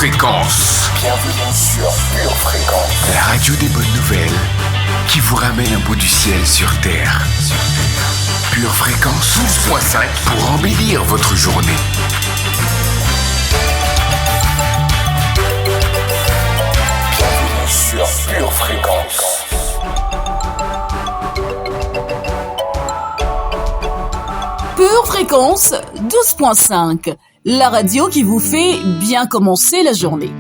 Fréquence. Bienvenue sur Pure Fréquence. La radio des bonnes nouvelles qui vous ramène un bout du ciel sur Terre. Pure Fréquence 12.5 pour embellir votre journée. Bienvenue sur Pure Fréquence. Pure Fréquence 12.5, la radio qui vous fait bien commencer la journée.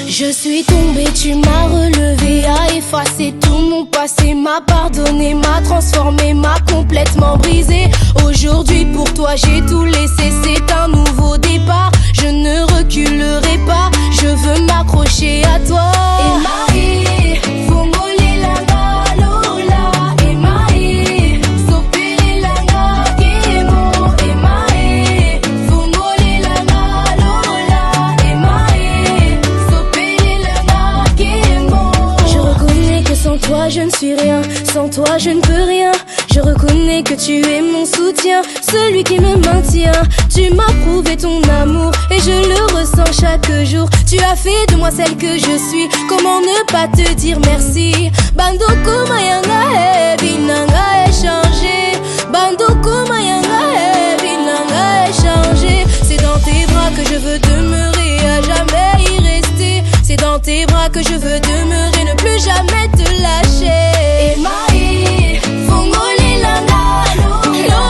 Je suis tombée, tu m'as relevé, a effacé tout mon passé, m'a pardonné, m'a transformé, m'a complètement brisé. Aujourd'hui pour toi j'ai tout laissé, c'est un nouveau départ. Je ne reculerai pas, je veux m'accrocher à toi. Emae, fongole langa lola, Emae, sopere langa kemo, Emae, fongole langa lola, Emae, sopere langa kemo. Je reconnais que sans toi je ne suis rien, sans toi je ne peux rien. Je reconnais que tu es mon soutien, celui qui me maintient. Tu m'as prouvé ton amour et je le ressens chaque jour. Tu as fait de moi celle que je suis, comment ne pas te dire merci. Bandoko mayanga binanga échangé, Bandoko mayanga binanga échangé. C'est dans tes bras que je veux demeurer, à jamais y rester. C'est dans tes bras que je veux demeurer, ne plus jamais te lâcher. Emae, fongole langa lola,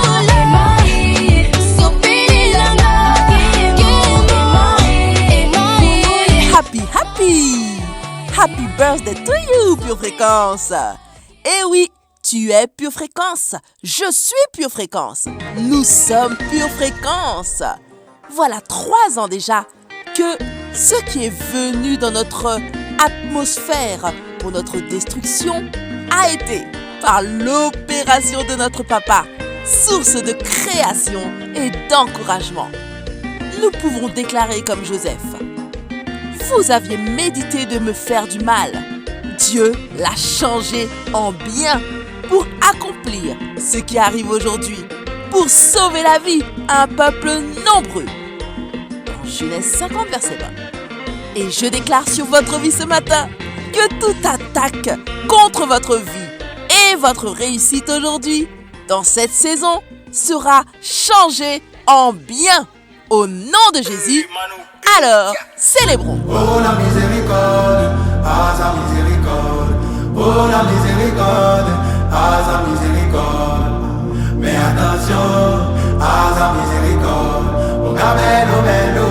Emae, sopere langa kemo, Emae. Happy birthday to you, Pure Fréquence. Eh oui, tu es Pure Fréquence, je suis Pure Fréquence, nous sommes Pure Fréquence. Voilà 3 ans déjà que ce qui est venu dans notre atmosphère pour notre destruction a été par l'opération de notre papa, source de création et d'encouragement. Nous pouvons déclarer comme Joseph: vous aviez médité de me faire du mal. Dieu l'a changé en bien pour accomplir ce qui arrive aujourd'hui, pour sauver la vie à un peuple nombreux. Dans Genèse 50, verset 20. Et je déclare sur votre vie ce matin que toute attaque contre votre vie et votre réussite aujourd'hui, dans cette saison, sera changée en bien. Au nom de Jésus, alors célébrons. Oh la miséricorde, ah sa miséricorde. Oh la miséricorde, ah sa miséricorde. Mais attention, ah sa miséricorde. Oh cabello bello,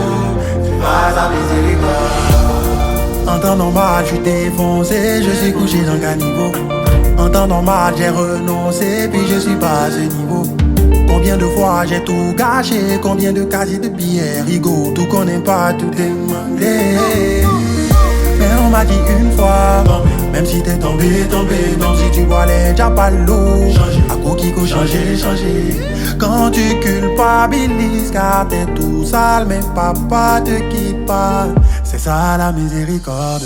tu vas sa miséricorde. En temps normal, je suis défoncé, je suis couché dans caniveau. En temps normal, j'ai renoncé, puis je suis pas à ce niveau. Combien de fois j'ai tout gâché, combien de casiers de billets rigots, tout qu'on n'aime pas, tout demandé. Mais on m'a dit une fois, bon, même si t'es tombé, non, si tu vois les diapalos, à coquille, changer. Quand tu culpabilises, car t'es tout sale, mais papa te quitte pas. C'est ça la miséricorde.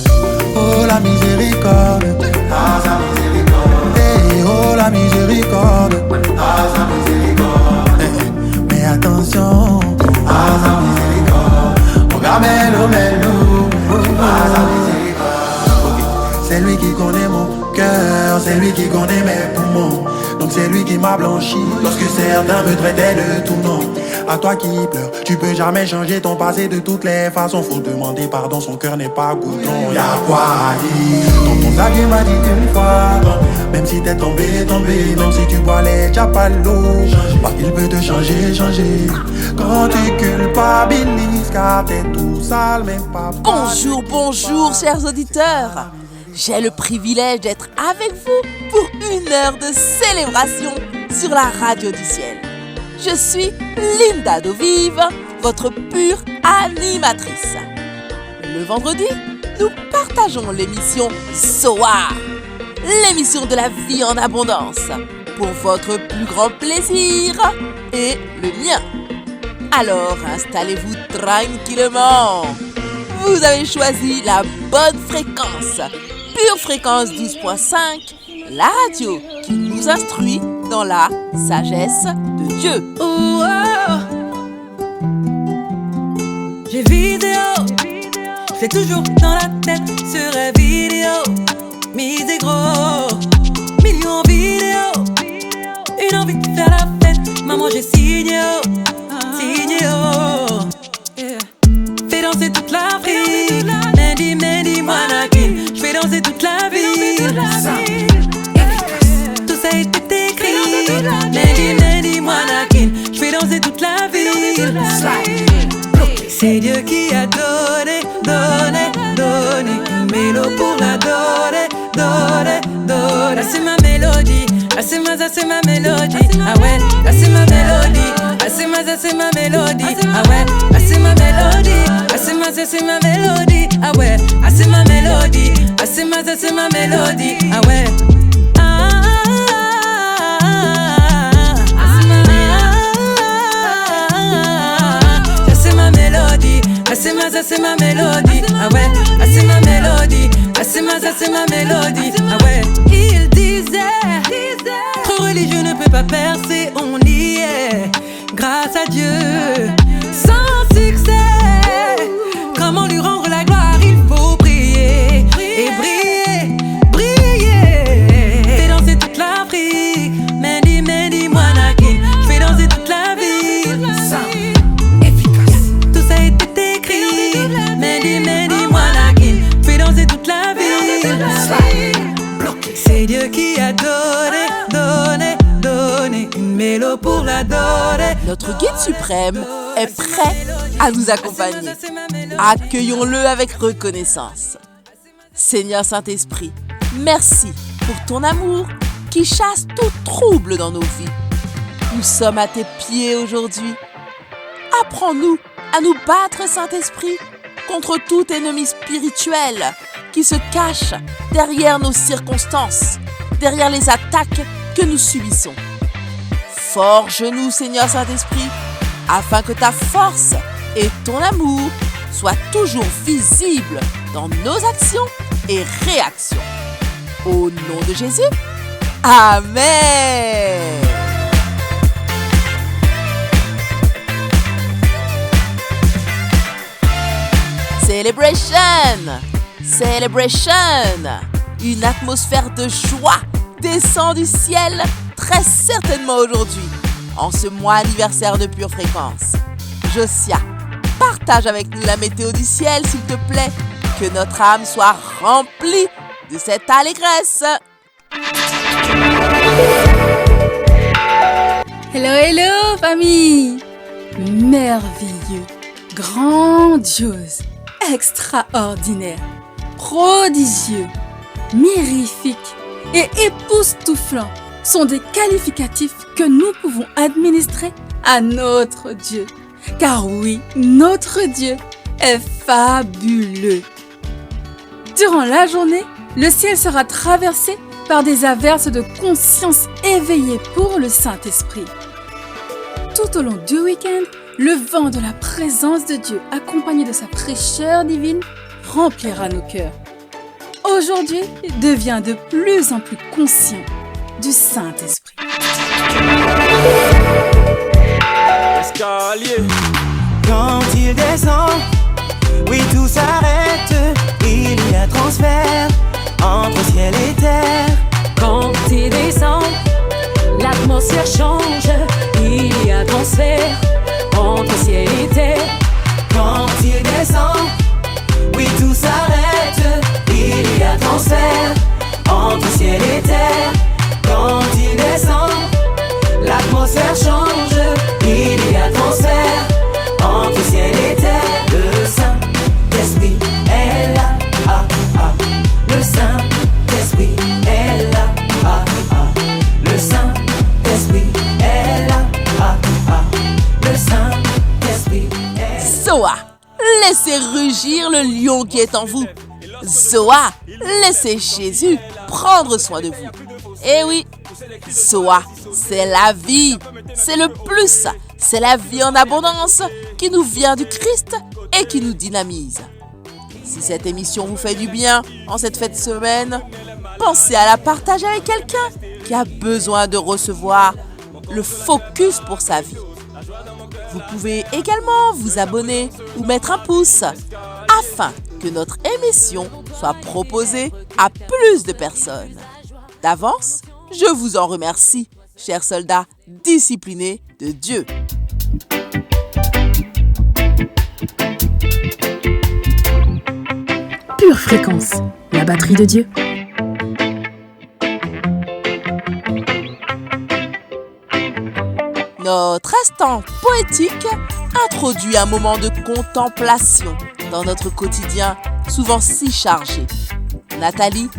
Oh la miséricorde, ah sa miséricorde. Hey, oh la miséricorde, ah sa miséricorde. Mais attention, ah sa miséricorde. Oh gamelo melo, ah sa miséricorde. C'est lui qui connaît mon cœur, c'est lui qui connaît mes poumons. Donc c'est lui qui m'a blanchi lorsque certains me traitaient de tout nom. À toi qui pleures, tu peux jamais changer ton passé de toutes les façons. Faut demander pardon, son cœur n'est pas coudron. Y'a quoi à dire? Ton savier m'a dit une fois, même si t'es tombé, même si tu bois les diapalos, pas qu'il peut te changer. Quand tu culpabilises, car t'es tout sale, mais pas. Bonjour, chers auditeurs. J'ai le privilège d'être avec vous pour 1 heure de célébration sur la radio du ciel. Je suis Linda Dovive, votre pure animatrice. Le vendredi, nous partageons l'émission SOAR, l'émission de la vie en abondance, pour votre plus grand plaisir et le mien. Alors installez-vous tranquillement. Vous avez choisi la bonne fréquence. Pure Fréquence 12.5, la radio qui nous instruit dans la sagesse de Dieu. Oh, oh. j'ai vidéo. J'ai toujours dans la tête ce rêve vidéo. Misé gros, millions vidéo. Une envie de faire la fête, maman j'ai signé oh, signé oh. Yeah. Fais danser toute l'Afrique, Mendy, Mendy, Manakin. J'fais danser toute la ville. Tout ça est écrit, Mendy, Mendy, Manakin. J'fais danser toute la ville. C'est Dieu qui a donné, donné, donné une mélodie pour la donner, donner, donner. Là c'est ma mélodie, là c'est ma mélodie. Ah ouais, là c'est ma mélodie, là c'est ma mélodie. Ah ouais, là c'est ma mélodie, là c'est ma mélodie. Ah ouais, là c'est ma mélodie, là c'est ma mélodie. Ah ouais. C'est ma mélodie, ah ouais, ah c'est ma mélodie, ah c'est ma mélodie, ah ouais. Il disait, trop religieux ne peut pas percer, on y est, grâce à Dieu, sans succès. Comment lui rendre la gloire, il faut prier, et briller, briller. Fais danser toute l'Afrique, Mendy, Mendy, Manakin. Fais danser toute la ville, Mendy, Mendy, Manakin. Fais danser toute la ville. C'est Dieu qui a donné, donné, donné une mélodie pour la donner. Notre guide suprême est prêt à nous accompagner. Accueillons-le avec reconnaissance. Seigneur Saint-Esprit, merci pour ton amour qui chasse tout trouble dans nos vies. Nous sommes à tes pieds aujourd'hui. Apprends-nous à nous battre, Saint-Esprit, contre tout ennemi spirituel qui se cache derrière nos circonstances, derrière les attaques que nous subissons. Forge-nous, Seigneur Saint-Esprit, afin que ta force et ton amour soient toujours visibles dans nos actions et réactions. Au nom de Jésus, Amen. Celebration! Celebration! Une atmosphère de joie descend du ciel très certainement aujourd'hui, en ce mois anniversaire de Pure Fréquence. Josia, partage avec nous la météo du ciel, s'il te plaît, que notre âme soit remplie de cette allégresse. Hello, hello, famille! Merveilleux, grandiose, extraordinaire, prodigieux, mirifique et époustouflant sont des qualificatifs que nous pouvons administrer à notre Dieu. Car oui, notre Dieu est fabuleux. Durant la journée, le ciel sera traversé par des averses de conscience éveillée pour le Saint-Esprit. Tout au long du week-end, le vent de la présence de Dieu, accompagné de sa fraîcheur divine, remplira nos cœurs. Aujourd'hui, deviens de plus en plus conscient du Saint-Esprit. Escalier. Quand il descend, oui tout s'arrête. Il y a transfert entre ciel et terre. Quand il descend, l'atmosphère change. Il y a transfert entre ciel et terre. Quand il descend, oui tout s'arrête. Il y a transfert entre ciel et terre. Quand il descend, l'atmosphère change. Il y a transfert entre ciel et terre. Le Saint-Esprit est là, ah, ah. Le Saint-Esprit est là, ah, ah. Le Saint-Esprit est là, ah, ah. Le Saint-Esprit est là. Zoa, laissez rugir le lion qui est en vous. Zoa, laissez Jésus prendre soin de vous. Eh oui, Zoa, c'est la vie, c'est le plus, c'est la vie en abondance qui nous vient du Christ et qui nous dynamise. Si cette émission vous fait du bien en cette fête de semaine, pensez à la partager avec quelqu'un qui a besoin de recevoir le focus pour sa vie. Vous pouvez également vous abonner ou mettre un pouce afin que notre émission soit proposée à plus de personnes. D'avance, je vous en remercie, chers soldats disciplinés de Dieu. Pure Fréquence, la batterie de Dieu. Notre instant poétique introduit un moment de contemplation dans notre quotidien souvent si chargé. Nathalie,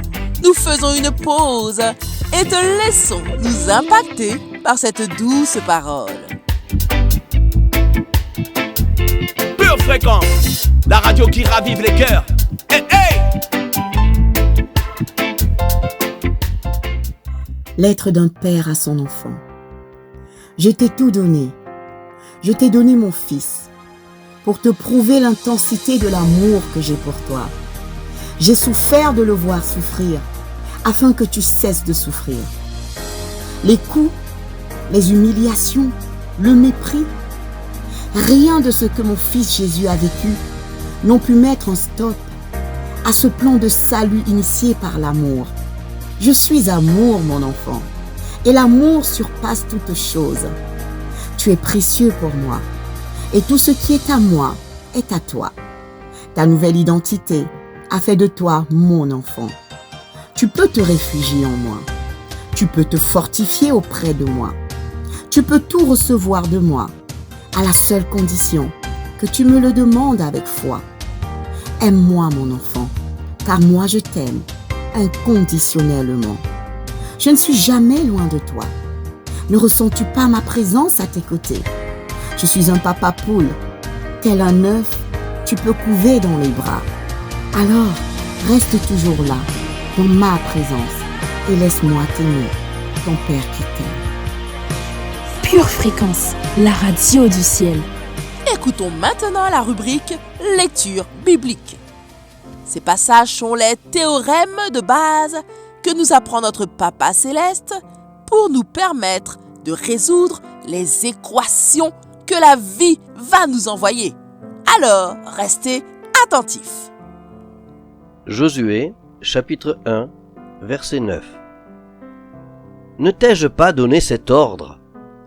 nous faisons une pause et te laissons nous impacter par cette douce parole. Pure Fréquence, la radio qui ravive les cœurs. Hey, hey! Lettre d'un père à son enfant. Je t'ai tout donné. Je t'ai donné mon fils pour te prouver l'intensité de l'amour que j'ai pour toi. J'ai souffert de le voir souffrir afin que tu cesses de souffrir. Les coups, les humiliations, le mépris, rien de ce que mon fils Jésus a vécu n'ont pu mettre un stop à ce plan de salut initié par l'amour. Je suis amour, mon enfant. Et l'amour surpasse toute chose. Tu es précieux pour moi. Et tout ce qui est à moi est à toi. Ta nouvelle identité a fait de toi mon enfant. Tu peux te réfugier en moi. Tu peux te fortifier auprès de moi. Tu peux tout recevoir de moi, à la seule condition que tu me le demandes avec foi. Aime-moi, mon enfant, car moi je t'aime inconditionnellement. Je ne suis jamais loin de toi. Ne ressens-tu pas ma présence à tes côtés? Je suis un papa poule. Tel un œuf, tu peux couver dans les bras. Alors, reste toujours là, dans ma présence, et laisse-moi t'aimer, ton Père qui t'aime. Pure Fréquence, la radio du ciel. Écoutons maintenant la rubrique Lecture biblique. Ces passages sont les théorèmes de base que nous apprend notre Papa Céleste pour nous permettre de résoudre les équations que la vie va nous envoyer. Alors, restez attentifs. Josué, chapitre 1, verset 9. Ne t'ai-je pas donné cet ordre?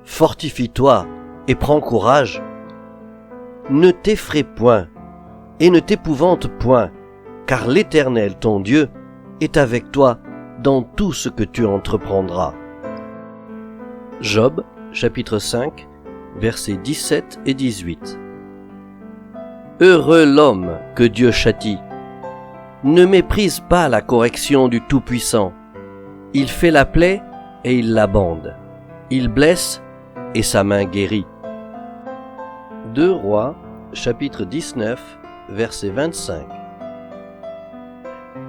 Fortifie-toi et prends courage. Ne t'effraie point et ne t'épouvante point, car l'Éternel, ton Dieu, est avec toi dans tout ce que tu entreprendras. Job, chapitre 5, versets 17 et 18. Heureux l'homme que Dieu châtie. Ne méprise pas la correction du Tout-Puissant. Il fait la plaie et il la bande. Il blesse et sa main guérit. 2 Rois, chapitre 19, verset 25.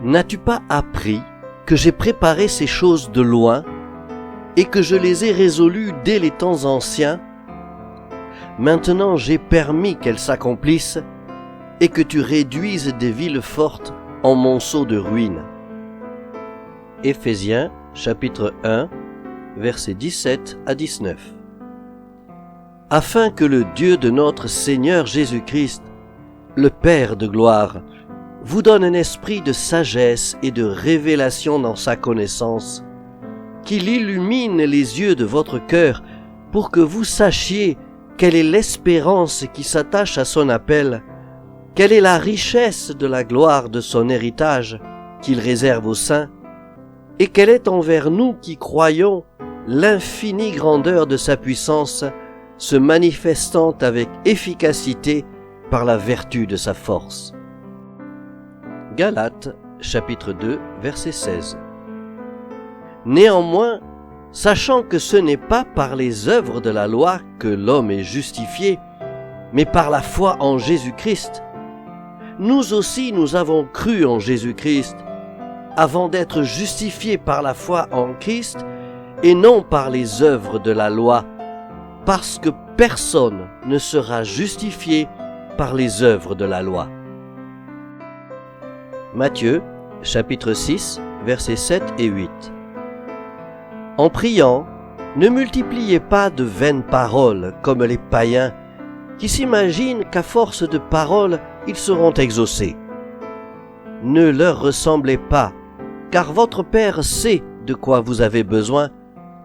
N'as-tu pas appris que j'ai préparé ces choses de loin et que je les ai résolues dès les temps anciens? Maintenant j'ai permis qu'elles s'accomplissent et que tu réduises des villes fortes en monceaux de ruines. Éphésiens, chapitre 1, versets 17 à 19. Afin que le Dieu de notre Seigneur Jésus-Christ, le Père de gloire, vous donne un esprit de sagesse et de révélation dans sa connaissance, qu'il illumine les yeux de votre cœur pour que vous sachiez quelle est l'espérance qui s'attache à son appel, quelle est la richesse de la gloire de son héritage qu'il réserve aux saints, et quelle est envers nous qui croyons l'infinie grandeur de sa puissance, se manifestant avec efficacité par la vertu de sa force. Galates, chapitre 2, verset 16. Néanmoins, sachant que ce n'est pas par les œuvres de la loi que l'homme est justifié, mais par la foi en Jésus-Christ, nous aussi nous avons cru en Jésus-Christ, avant d'être justifiés par la foi en Christ, et non par les œuvres de la loi, parce que personne ne sera justifié par les œuvres de la loi. Matthieu, chapitre 6, versets 7 et 8. En priant, Ne multipliez pas de vaines paroles comme les païens qui s'imaginent qu'à force de paroles, ils seront exaucés. Ne leur ressemblez pas, car votre Père sait de quoi vous avez besoin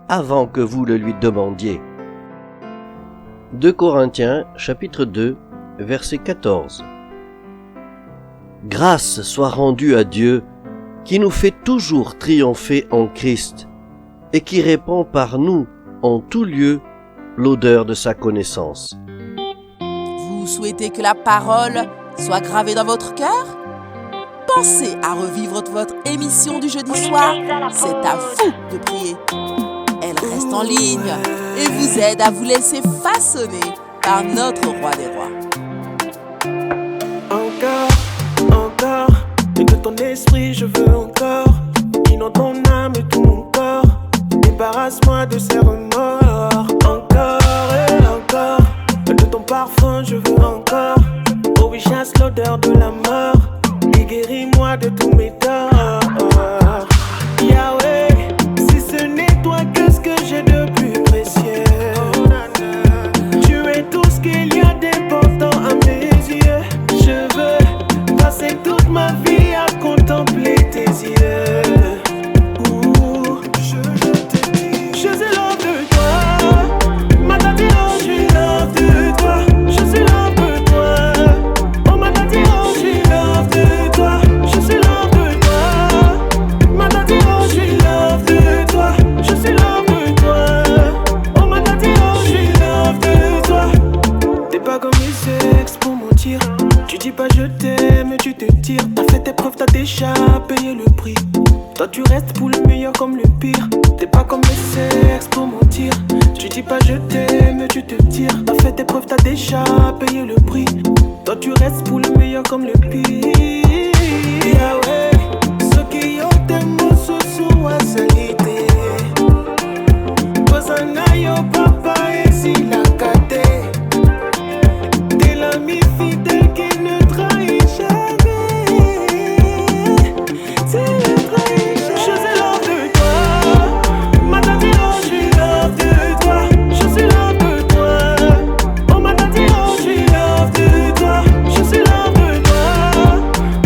avant que vous le lui demandiez. 2 Corinthiens, chapitre 2, verset 14. Grâce soit rendue à Dieu, qui nous fait toujours triompher en Christ, et qui répand par nous en tout lieu l'odeur de sa connaissance. Vous souhaitez que la parole soit gravée dans votre cœur? Pensez à revivre votre émission du jeudi soir. C'est à vous de prier. Elle reste en ligne et vous aide à vous laisser façonner par notre roi des rois. Encore, et de ton esprit je veux encore. Inonde ton âme et tout mon corps. Débarrasse-moi de ces remords. Encore et encore, de ton parfum je veux encore. Oh oui, chasse l'odeur de la mort et guéris-moi de tous mes torts. Yahweh, si ce n'est toi, qu'est-ce que j'ai de plus précieux? Tu es tout ce qu'il y a d'important à mes yeux. Je veux passer toute ma vie à contempler tes yeux. Je suis l'homme de toi, ma tati, oh, je suis l'homme de toi. Je suis l'homme de toi, oh ma tati, oh, je suis l'homme de toi. Je suis l'homme de toi, ma tati, oh, je suis l'homme de toi. Je suis l'homme de toi, oh ma tati, oh, je suis l'homme de toi. T'es pas comme les ex pour mentir. Tu dis pas je t'aime, tu te tires. T'as fait tes preuves, t'as déjà payé le prix. Toi tu restes pour le meilleur comme le pire. T'es pas comme les ex pour mentir. Tu dis pas je t'aime, tu te tires. T'as fait tes preuves, t'as déjà payé le prix. Toi tu restes pour le meilleur comme le pire. Yahweh, ceux qui ont tes mots sous à salité. Posana yo papa et si la kate. T'es l'ami fidèle qui ne trahit jamais. C'est le trahit. Je suis l'homme de toi, ma tati, oh, je suis l'homme de toi. Je suis l'homme de toi, oh ma tati, oh, je suis l'homme de toi. Je suis l'homme de toi,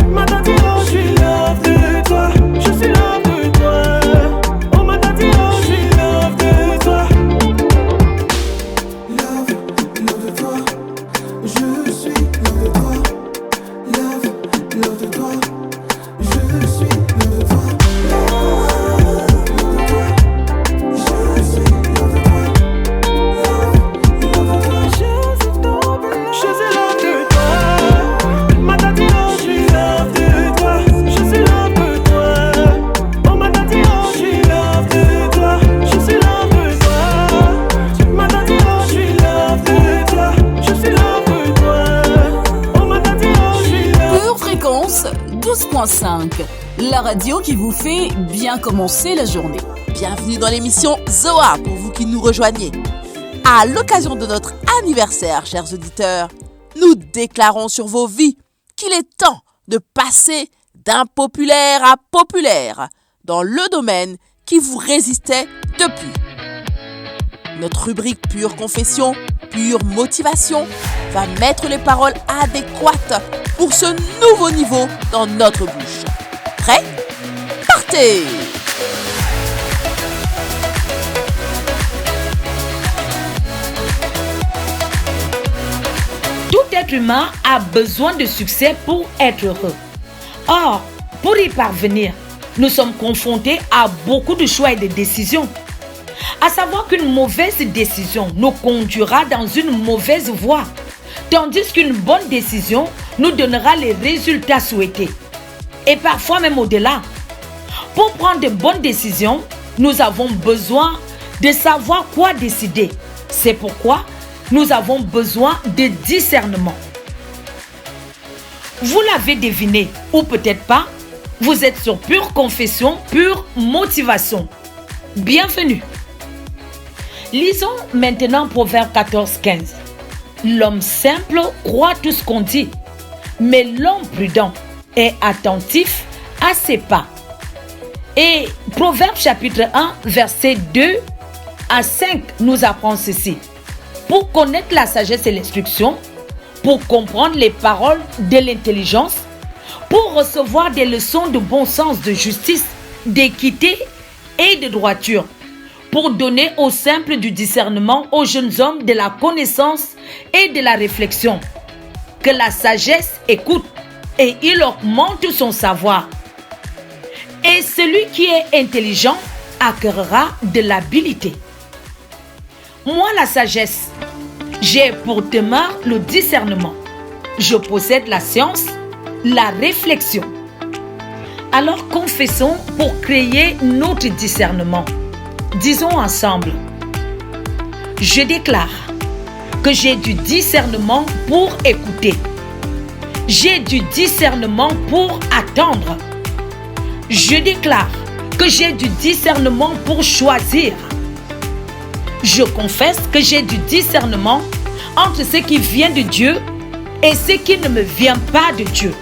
ma tati, oh, je suis l'homme de toi. Je suis l'homme de toi, oh ma tati, oh, je suis l'homme de toi. Love de toi, je suis l'homme de toi. Love de toi, je suis l'homme de toi. Pure Fréquence 12.5, la radio qui vous fait bien commencer la journée. Bienvenue dans l'émission Zoa pour vous qui nous rejoignez. À l'occasion de notre anniversaire, chers auditeurs, nous déclarons sur vos vies qu'il est temps de passer d'impopulaire à populaire dans le domaine qui vous résistait depuis. Notre rubrique Pure Confession, Pure Motivation va mettre les paroles adéquates pour ce nouveau niveau dans notre bouche. Prêt? Partez! Tout être humain a besoin de succès pour être heureux. Or, pour y parvenir, nous sommes confrontés à beaucoup de choix et de décisions. À savoir qu'une mauvaise décision nous conduira dans une mauvaise voie, tandis qu'une bonne décision nous donnera les résultats souhaités. Et parfois même au-delà. Pour prendre de bonnes décisions, nous avons besoin de savoir quoi décider. C'est pourquoi nous avons besoin de discernement. Vous l'avez deviné, ou peut-être pas, vous êtes sur Pure Confession, Pure Motivation. Bienvenue. Lisons maintenant Proverbe 14:15. L'homme simple croit tout ce qu'on dit, mais l'homme prudent est attentif à ses pas. Et Proverbe chapitre 1, verset 2 à 5 nous apprend ceci. Pour connaître la sagesse et l'instruction, pour comprendre les paroles de l'intelligence, pour recevoir des leçons de bon sens, de justice, d'équité et de droiture, pour donner au simple du discernement aux jeunes hommes de la connaissance et de la réflexion. Que la sagesse écoute et il augmente son savoir. Et celui qui est intelligent acquérera de l'habileté. Moi, la sagesse, j'ai pour demeure le discernement. Je possède la science, la réflexion. Alors confessons pour créer notre discernement. Disons ensemble, je déclare que j'ai du discernement pour écouter. J'ai du discernement pour attendre. Je déclare que j'ai du discernement pour choisir. Je confesse que j'ai du discernement entre ce qui vient de Dieu et ce qui ne me vient pas de Dieu.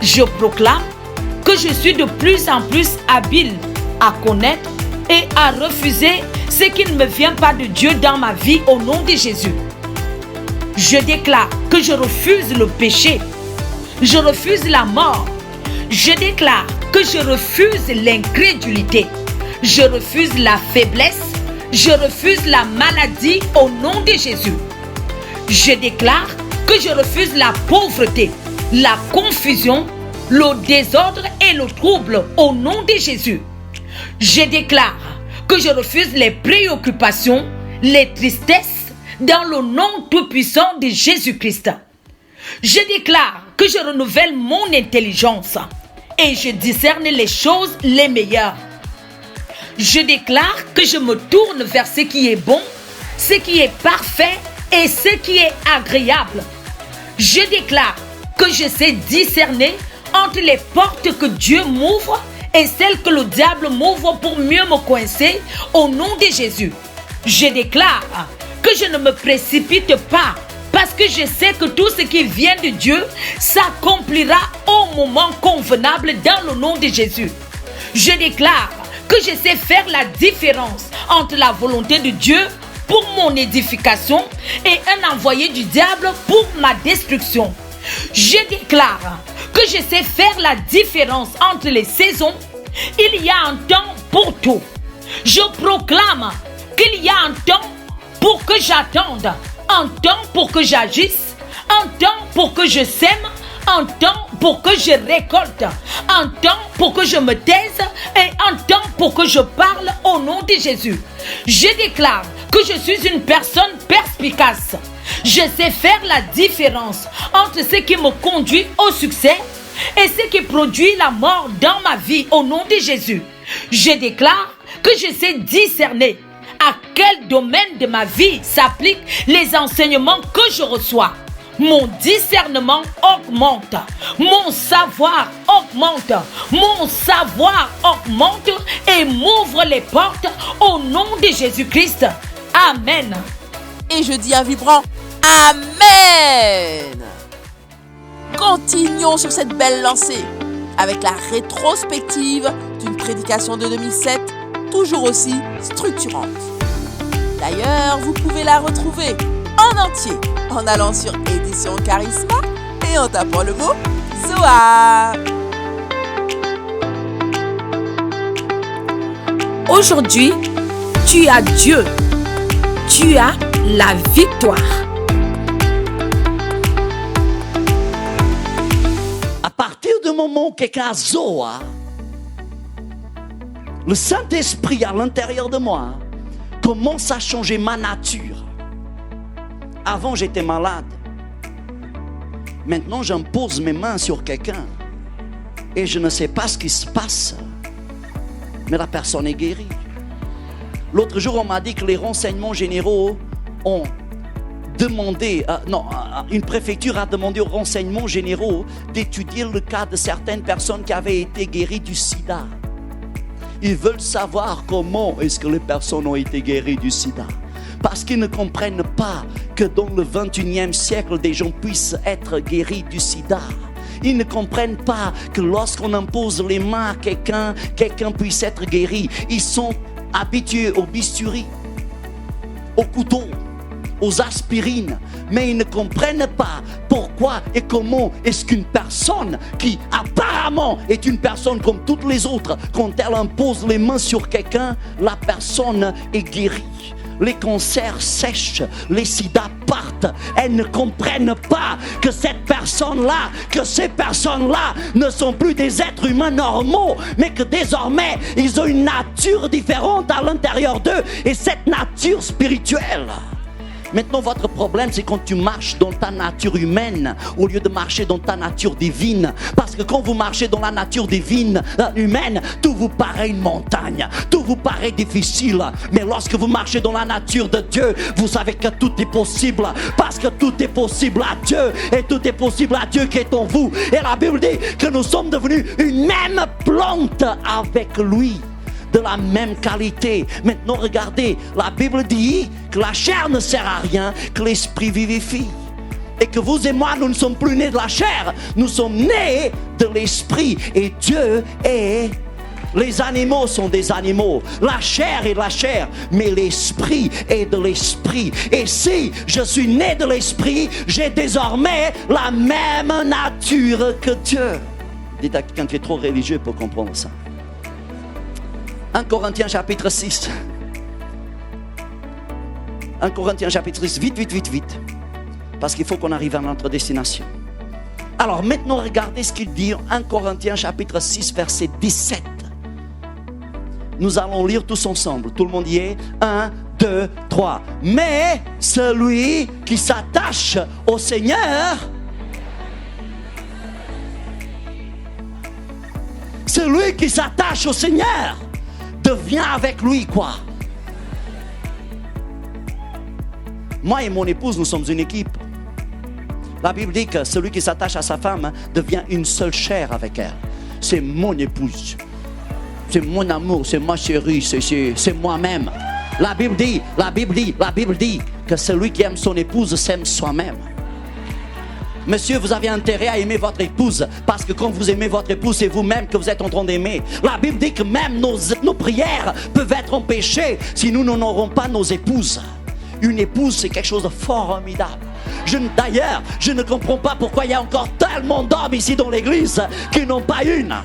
Je proclame que je suis de plus en plus habile à connaître et à refuser ce qui ne me vient pas de Dieu dans ma vie au nom de Jésus. Je déclare que je refuse le péché. Je refuse la mort. Je déclare que je refuse l'incrédulité. Je refuse la faiblesse. Je refuse la maladie au nom de Jésus. Je déclare que je refuse la pauvreté, la confusion, le désordre et le trouble au nom de Jésus. Je déclare que je refuse les préoccupations, les tristesses dans le nom tout-puissant de Jésus-Christ. Je déclare que je renouvelle mon intelligence et je discerne les choses les meilleures. Je déclare que je me tourne vers ce qui est bon, ce qui est parfait et ce qui est agréable. Je déclare que je sais discerner entre les portes que Dieu m'ouvre et celles que le diable m'ouvre pour mieux me coincer au nom de Jésus. Je déclare que je ne me précipite pas parce que je sais que tout ce qui vient de Dieu s'accomplira au moment convenable dans le nom de Jésus. Je déclare que je sais faire la différence entre la volonté de Dieu pour mon édification et un envoyé du diable pour ma destruction. Je déclare que je sais faire la différence entre les saisons. Il y a un temps pour tout. Je proclame qu'il y a un temps pour que j'attende, un temps pour que j'agisse, un temps pour que je sème, un temps pour que je récolte, un temps pour que je me taise et un temps pour que je parle au nom de Jésus. Je déclare que je suis une personne perspicace. Je sais faire la différence entre ce qui me conduit au succès et ce qui produit la mort dans ma vie au nom de Jésus. Je déclare que je sais discerner à quel domaine de ma vie s'appliquent les enseignements que je reçois. Mon discernement augmente, mon savoir augmente, mon savoir augmente et m'ouvre les portes au nom de Jésus-Christ. Amen. Et je dis un vibrant Amen. Continuons sur cette belle lancée avec la rétrospective d'une prédication de 2007, toujours aussi structurante. D'ailleurs, vous pouvez la retrouver en entier en allant sur Édition Charisma et en tapant le mot Zoar. Aujourd'hui, tu as Dieu. Tu as la victoire. À partir du moment où quelqu'un a Zoar, le Saint-Esprit à l'intérieur de moi commence à changer ma nature. Avant, j'étais malade. Maintenant, j'impose mes mains sur quelqu'un et je ne sais pas ce qui se passe, mais la personne est guérie. L'autre jour, on m'a dit que les renseignements généraux ont demandé, une préfecture a demandé aux renseignements généraux d'étudier le cas de certaines personnes qui avaient été guéries du sida. Ils veulent savoir comment est-ce que les personnes ont été guéries du sida. Parce qu'ils ne comprennent pas que dans le 21e siècle, des gens puissent être guéris du sida. Ils ne comprennent pas que lorsqu'on impose les mains à quelqu'un, quelqu'un puisse être guéri. Ils sont habitués au bistouri, au couteau, aux aspirines, mais ils ne comprennent pas pourquoi et comment est-ce qu'une personne qui apparemment est une personne comme toutes les autres, quand elle impose les mains sur quelqu'un, la personne est guérie. Les cancers sèchent, les sida partent. Elles ne comprennent pas que cette personne-là, que ces personnes-là ne sont plus des êtres humains normaux, mais que désormais, ils ont une nature différente à l'intérieur d'eux, et cette nature spirituelle. Maintenant, votre problème, c'est quand tu marches dans ta nature humaine au lieu de marcher dans ta nature divine. Parce que quand vous marchez dans la nature divine, humaine, tout vous paraît une montagne, tout vous paraît difficile. Mais lorsque vous marchez dans la nature de Dieu, vous savez que tout est possible. Parce que tout est possible à Dieu, et tout est possible à Dieu qui est en vous. Et la Bible dit que nous sommes devenus une même plante avec lui, de la même qualité. Maintenant, regardez, la Bible dit que la chair ne sert à rien, que l'esprit vivifie. Et que vous et moi, nous ne sommes plus nés de la chair, nous sommes nés de l'esprit. Et Dieu est... Les animaux sont des animaux, la chair est de la chair, mais l'esprit est de l'esprit. Et si je suis né de l'esprit, j'ai désormais la même nature que Dieu. Dites à quelqu'un qui est trop religieux pour comprendre ça. 1 Corinthiens chapitre 6. 1 Corinthiens chapitre 6. Vite. Parce qu'il faut qu'on arrive à notre destination. Alors maintenant, regardez ce qu'il dit en 1 Corinthiens chapitre 6, verset 17. Nous allons lire tous ensemble. Tout le monde y est. 1, 2, 3. Mais celui qui s'attache au Seigneur... Celui qui s'attache au Seigneur devient avec lui quoi? Moi et mon épouse, nous sommes une équipe. La Bible dit que celui qui s'attache à sa femme devient une seule chair avec elle. C'est mon épouse, c'est mon amour, c'est ma chérie, c'est moi-même. La Bible dit que celui qui aime son épouse s'aime soi-même. Monsieur, vous avez intérêt à aimer votre épouse, parce que quand vous aimez votre épouse, c'est vous-même que vous êtes en train d'aimer. La Bible dit que même nos prières peuvent être empêchées si nous n'honorons pas nos épouses. Une épouse, c'est quelque chose de formidable. D'ailleurs, je ne comprends pas pourquoi il y a encore tellement d'hommes ici dans l'église qui n'ont pas une.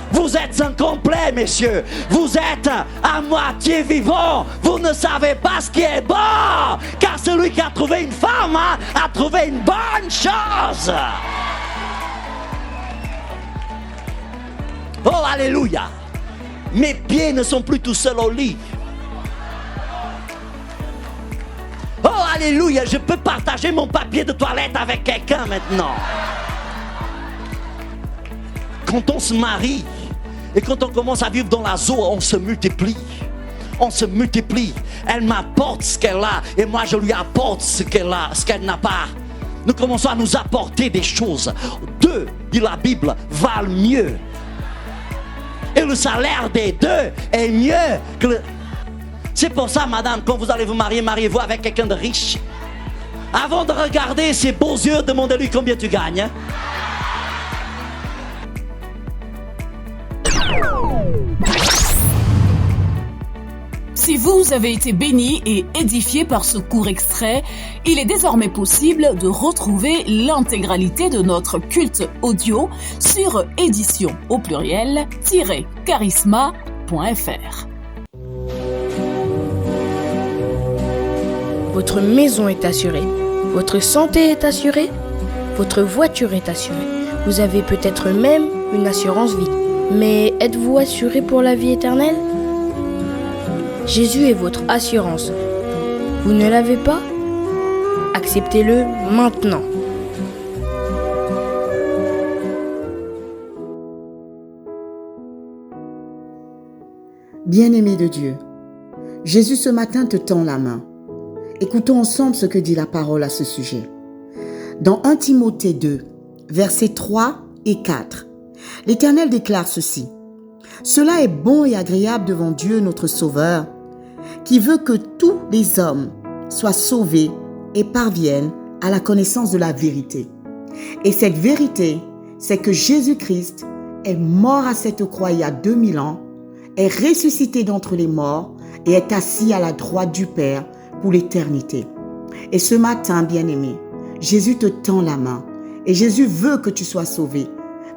Vous êtes incomplets, messieurs. Vous êtes à moitié vivants. Vous ne savez pas ce qui est bon. Car celui qui a trouvé une femme a trouvé une bonne chose. Oh, alléluia. Mes pieds ne sont plus tout seuls au lit. Oh, alléluia. Je peux partager mon papier de toilette avec quelqu'un maintenant. Quand on se marie et quand on commence à vivre dans la zone, on se multiplie. On se multiplie. Elle m'apporte ce qu'elle a et moi je lui apporte ce qu'elle a, ce qu'elle n'a pas. Nous commençons à nous apporter des choses. Deux, dit la Bible, valent mieux. Et le salaire des deux est mieux que le... C'est pour ça, madame, quand vous allez vous marier, mariez-vous avec quelqu'un de riche. Avant de regarder ses beaux yeux, demandez-lui combien tu gagnes. Si vous avez été béni et édifié par ce court extrait, il est désormais possible de retrouver l'intégralité de notre culte audio sur édition au pluriel-charisma.fr. Votre maison est assurée, votre santé est assurée, votre voiture est assurée. Vous avez peut-être même une assurance vie. Mais êtes-vous assuré pour la vie éternelle ? Jésus est votre assurance. Vous ne l'avez pas ? Acceptez-le maintenant. Bien-aimé de Dieu, Jésus ce matin te tend la main. Écoutons ensemble ce que dit la parole à ce sujet. Dans 1 Timothée 2, versets 3 et 4, l'Éternel déclare ceci. « Cela est bon et agréable devant Dieu notre Sauveur, qui veut que tous les hommes soient sauvés et parviennent à la connaissance de la vérité. Et cette vérité, c'est que Jésus-Christ est mort à cette croix il y a 2000 ans, est ressuscité d'entre les morts et est assis à la droite du Père pour l'éternité. Et ce matin, bien-aimé, Jésus te tend la main et Jésus veut que tu sois sauvé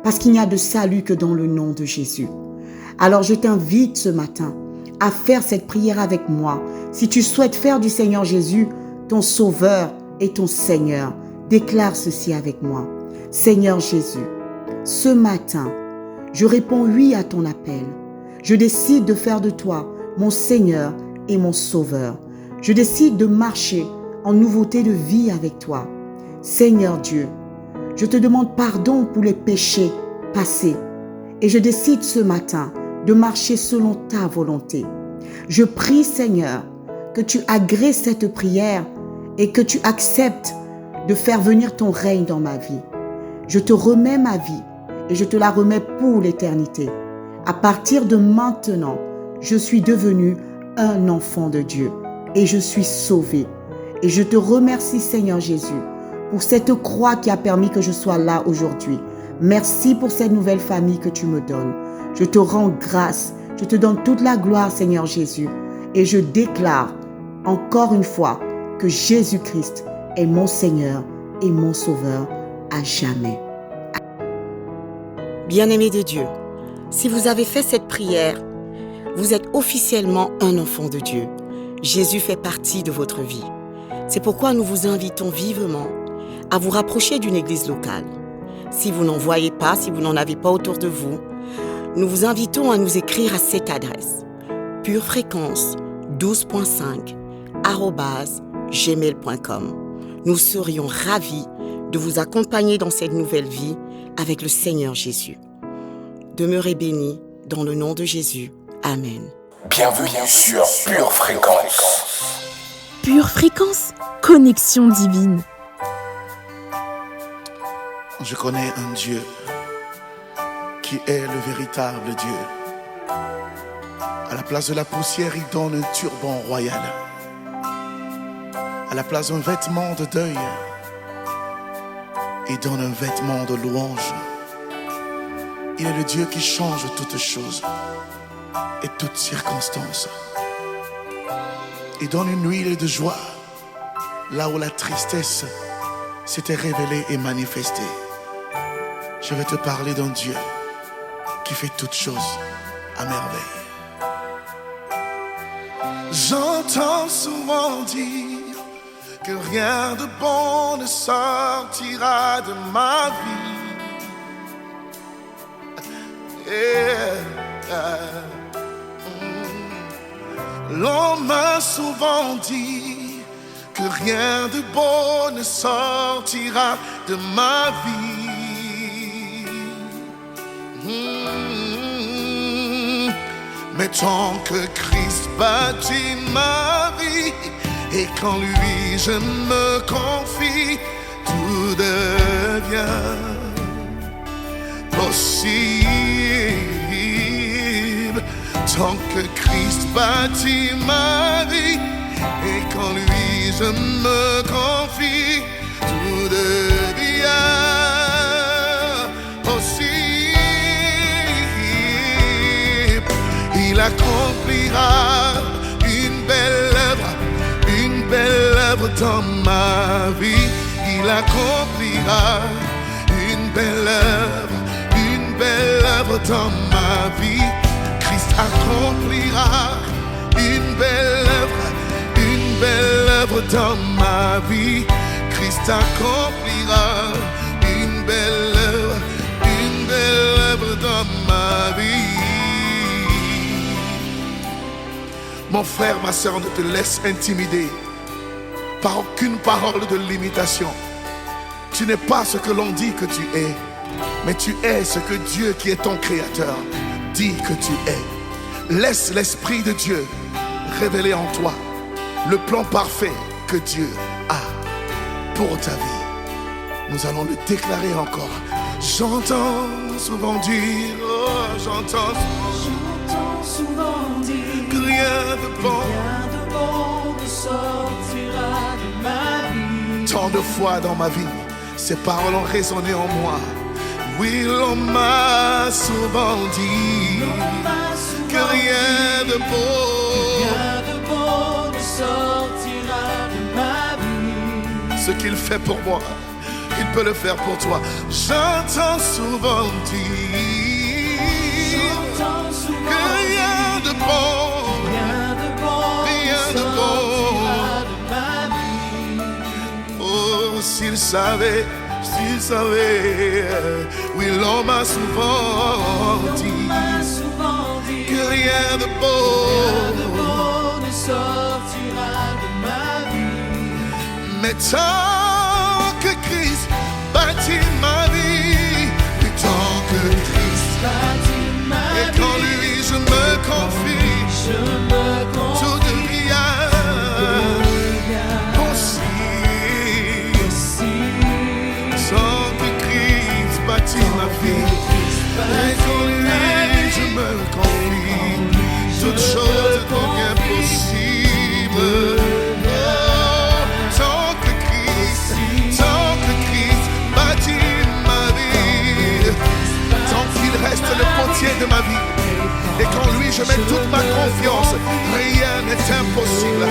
parce qu'il n'y a de salut que dans le nom de Jésus. Alors je t'invite ce matin à faire cette prière avec moi. Si tu souhaites faire du Seigneur Jésus ton Sauveur et ton Seigneur, déclare ceci avec moi. Seigneur Jésus, ce matin, je réponds oui à ton appel. Je décide de faire de toi mon Seigneur et mon Sauveur. Je décide de marcher en nouveauté de vie avec toi. Seigneur Dieu, je te demande pardon pour les péchés passés et je décide ce matin de marcher selon ta volonté. Je prie, Seigneur, que tu agrées cette prière et que tu acceptes de faire venir ton règne dans ma vie. Je te remets ma vie et je te la remets pour l'éternité. À partir de maintenant, je suis devenu un enfant de Dieu et je suis sauvé. Et je te remercie, Seigneur Jésus, pour cette croix qui a permis que je sois là aujourd'hui. Merci pour cette nouvelle famille que tu me donnes. Je te rends grâce. Je te donne toute la gloire, Seigneur Jésus. Et je déclare encore une fois que Jésus-Christ est mon Seigneur et mon Sauveur à jamais. Bien-aimés de Dieu, si vous avez fait cette prière, vous êtes officiellement un enfant de Dieu. Jésus fait partie de votre vie. C'est pourquoi nous vous invitons vivement à vous rapprocher d'une église locale. Si vous n'en voyez pas, si vous n'en avez pas autour de vous, nous vous invitons à nous écrire à cette adresse purefréquence12.5@gmail.com. Nous serions ravis de vous accompagner dans cette nouvelle vie avec le Seigneur Jésus. Demeurez bénis dans le nom de Jésus. Amen. Bienvenue sur Pure Fréquence. Pure Fréquence, connexion divine. Je connais un Dieu qui est le véritable Dieu. À la place de la poussière, il donne un turban royal. À la place d'un vêtement de deuil, il donne un vêtement de louange. Il est le Dieu qui change toutes choses et toutes circonstances. Il donne une huile de joie là où la tristesse s'était révélée et manifestée. Je vais te parler d'un Dieu qui fait toutes choses à merveille. J'entends souvent dire que rien de bon ne sortira de ma vie. L'on m'a souvent dit que rien de beau ne sortira de ma vie. Mais tant que Christ bâtit ma vie et qu'en lui je me confie, tout devient possible. Tant que Christ bâtit ma vie et qu'en lui je me confie, tout devient possible. Il accomplira une belle œuvre dans ma vie. Il accomplira une belle œuvre dans ma vie. Christ accomplira une belle œuvre dans ma vie. Christ accomplira une belle œuvre dans ma vie. Mon frère, ma soeur, ne te laisse intimider par aucune parole de limitation. Tu n'es pas ce que l'on dit que tu es, mais tu es ce que Dieu, qui est ton créateur, dit que tu es. Laisse l'Esprit de Dieu révéler en toi le plan parfait que Dieu a pour ta vie. Nous allons le déclarer encore. J'entends souvent dire, j'entends souvent dire que rien de bon ne sortira de ma vie. Tant de fois dans ma vie, ces paroles ont résonné en moi. Oui, l'on m'a souvent dit que rien de beau sortira de ma vie. Ce qu'il fait pour moi, il peut le faire pour toi. J'entends souvent dire que rien de bon, rien de bon. Oh, s'il savait, oui, l'on m'a souvent dit que rien de beau ne sortira de ma vie. Mais tant que Christ bâtit ma vie, et tant que Christ bâtit ma vie, et quand lui je me confie, tout devient possible. Tant que Christ bâtit ma vie, et quand lui je me confie, toute chose devient possible. Tant que Christ bâtit ma vie, tant qu'il reste le potier de ma vie, et qu'en lui je mets toute ma confiance, rien n'est impossible,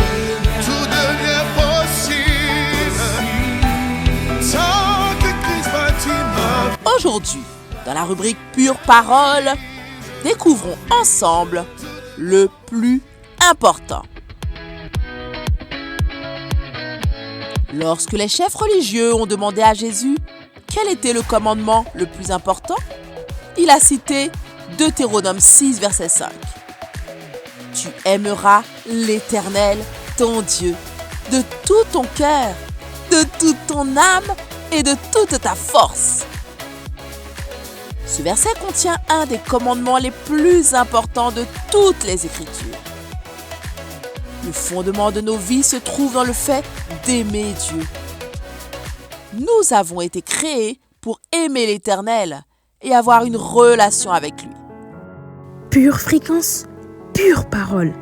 tout devient possible. Tant que Christ bâtit ma vie. Aujourd'hui, dans la rubrique Pure Parole, découvrons ensemble le plus important. Lorsque les chefs religieux ont demandé à Jésus quel était le commandement le plus important, il a cité Deutéronome 6, verset 5. Tu aimeras l'Éternel, ton Dieu, de tout ton cœur, de toute ton âme et de toute ta force. Ce verset contient un des commandements les plus importants de toutes les Écritures. Le fondement de nos vies se trouve dans le fait d'aimer Dieu. Nous avons été créés pour aimer l'Éternel et avoir une relation avec lui. Pure fréquence, pure parole.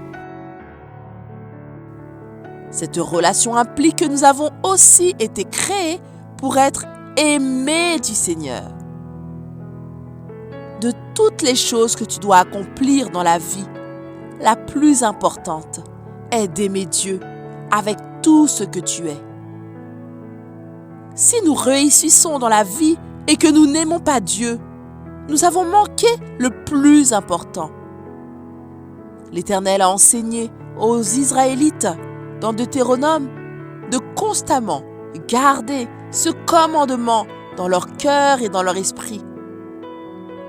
Cette relation implique que nous avons aussi été créés pour être aimés du Seigneur. De toutes les choses que tu dois accomplir dans la vie, la plus importante est d'aimer Dieu avec tout ce que tu es. Si nous réussissons dans la vie et que nous n'aimons pas Dieu, nous avons manqué le plus important. L'Éternel a enseigné aux Israélites dans Deutéronome de constamment garder ce commandement dans leur cœur et dans leur esprit.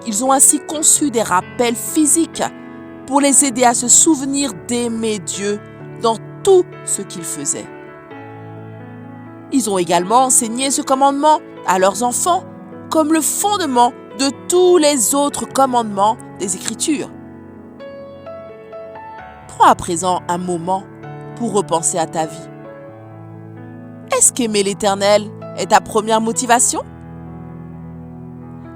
Ils ont ainsi conçu des rappels physiques pour les aider à se souvenir d'aimer Dieu dans tout ce qu'ils faisaient. Ils ont également enseigné ce commandement à leurs enfants comme le fondement de tous les autres commandements des Écritures. Prends à présent un moment pour repenser à ta vie. Est-ce qu'aimer l'Éternel est ta première motivation?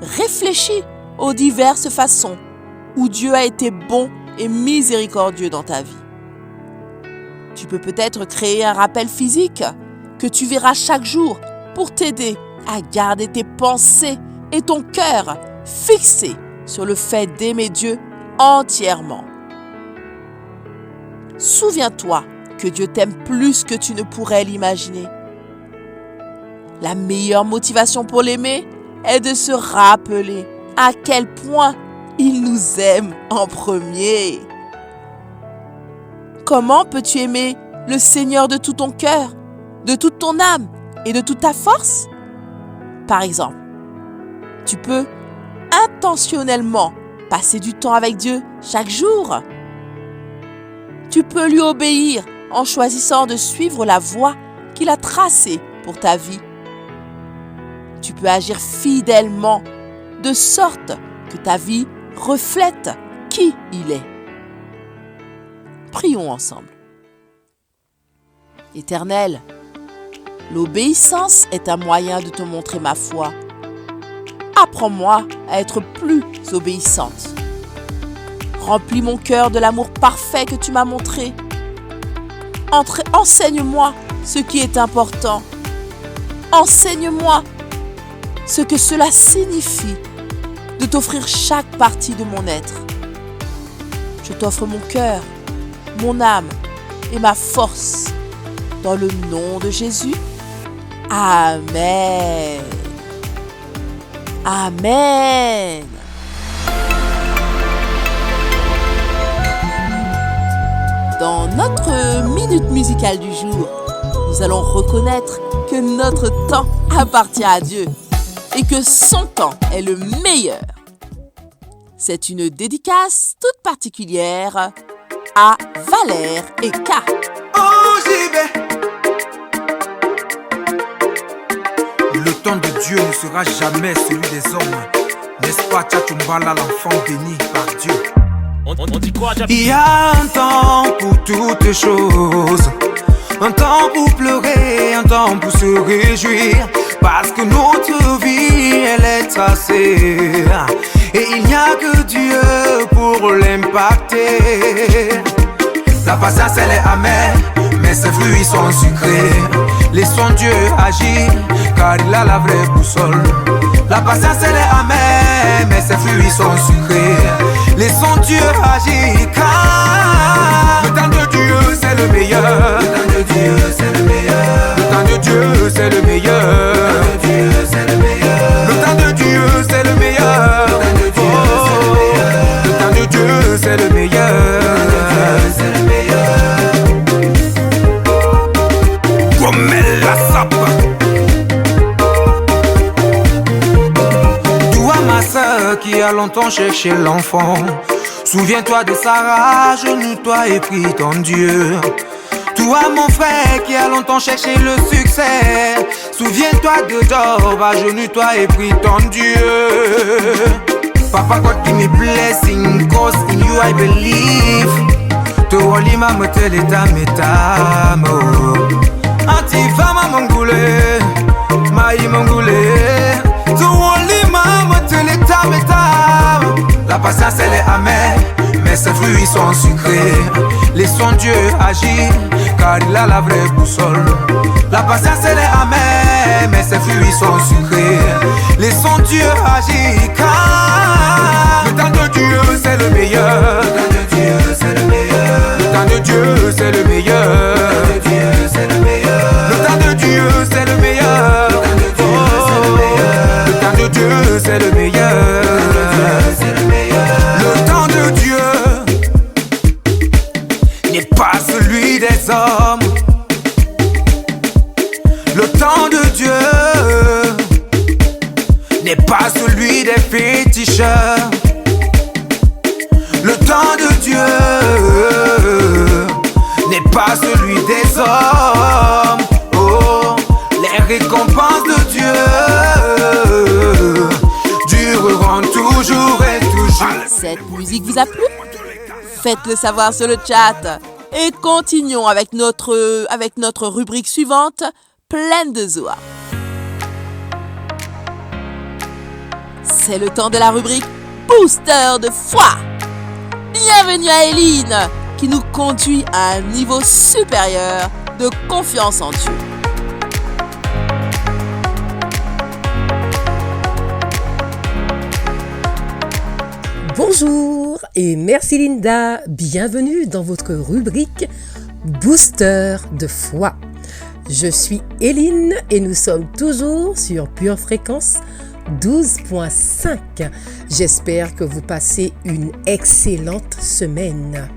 Réfléchis aux diverses façons où Dieu a été bon et miséricordieux dans ta vie. Tu peux peut-être créer un rappel physique que tu verras chaque jour pour t'aider à garder tes pensées et ton cœur fixés sur le fait d'aimer Dieu entièrement. Souviens-toi que Dieu t'aime plus que tu ne pourrais l'imaginer. La meilleure motivation pour l'aimer est de se rappeler à quel point il nous aime en premier. Comment peux-tu aimer le Seigneur de tout ton cœur, de toute ton âme et de toute ta force? Par exemple, tu peux intentionnellement passer du temps avec Dieu chaque jour. Tu peux lui obéir en choisissant de suivre la voie qu'il a tracée pour ta vie. Tu peux agir fidèlement de sorte que ta vie reflète qui il est. Prions ensemble. Éternel, l'obéissance est un moyen de te montrer ma foi. Apprends-moi à être plus obéissante. Remplis mon cœur de l'amour parfait que tu m'as montré. Enseigne-moi ce qui est important. Enseigne-moi ce que cela signifie de t'offrir chaque partie de mon être. Je t'offre mon cœur, mon âme et ma force. Dans le nom de Jésus. Amen. Amen. Dans notre minute musicale du jour, nous allons reconnaître que notre temps appartient à Dieu et que son temps est le meilleur. C'est une dédicace toute particulière à Valère et K. Oh, j'y vais. Le temps de Dieu ne sera jamais celui des hommes. N'est-ce pas, Tchatumbala, l'enfant béni par Dieu? On dit quoi, Il y a un temps pour toutes choses. Un temps pour pleurer, un temps pour se réjouir. Parce que notre vie, elle est tracée. Et il n'y a que Dieu pour l'impacter. La patience, elle est amère, mais ses fruits sont sucrés. Laissons Dieu agir, car il a la vraie boussole. La patience, elle est amère, mais ses fruits sont sucrés. Laissons Dieu agir, car le temps de Dieu, c'est le meilleur. Le temps de Dieu, c'est le meilleur. Le temps de Dieu, c'est le meilleur. Le temps de Dieu, c'est le meilleur. Le temps de Dieu, c'est le meilleur. Le temps de Dieu, c'est le meilleur. C'est le meilleur. Comme la sape. Toi, ma soeur, qui a longtemps cherché l'enfant, souviens-toi de Sarah, agenouille-toi et prie ton Dieu. Toi, mon frère, qui a longtemps cherché le succès, souviens-toi de Job, agenouille-toi et prie ton Dieu. Papa, God give me blessing, cause in you I believe. To wali mama teleta metamo. Antifama mongule, mai mongule. To wali mama teleta metamo. La patience elle est amère, mais ses fruits sont sucrés. Laissons Dieu agir, car il a la vraie boussole. La patience elle est amère, mais ses fruits sont sucrés. Laissons Dieu agir, car le temps de Dieu c'est le meilleur. Le temps de Dieu c'est le meilleur. Le temps de Dieu c'est le meilleur. Le temps de Dieu c'est le meilleur. Le temps de Dieu c'est le meilleur. Le temps de Dieu c'est le meilleur. Le temps de Dieu n'est pas celui des hommes. Le temps de Dieu n'est pas celui des féticheurs. Le temps de Dieu n'est pas celui des hommes. Oh, les récompenses de Dieu dureront toujours et toujours. Cette musique vous a plu? Faites-le savoir sur le chat. Et continuons avec notre rubrique suivante, pleine de joie. C'est le temps de la rubrique Booster de foi. Bienvenue à Eline, qui nous conduit à un niveau supérieur de confiance en Dieu. Bonjour et merci Linda, bienvenue dans votre rubrique Booster de foi. Je suis Eline et nous sommes toujours sur Pure Fréquence 12.5. J'espère que vous passez une excellente semaine.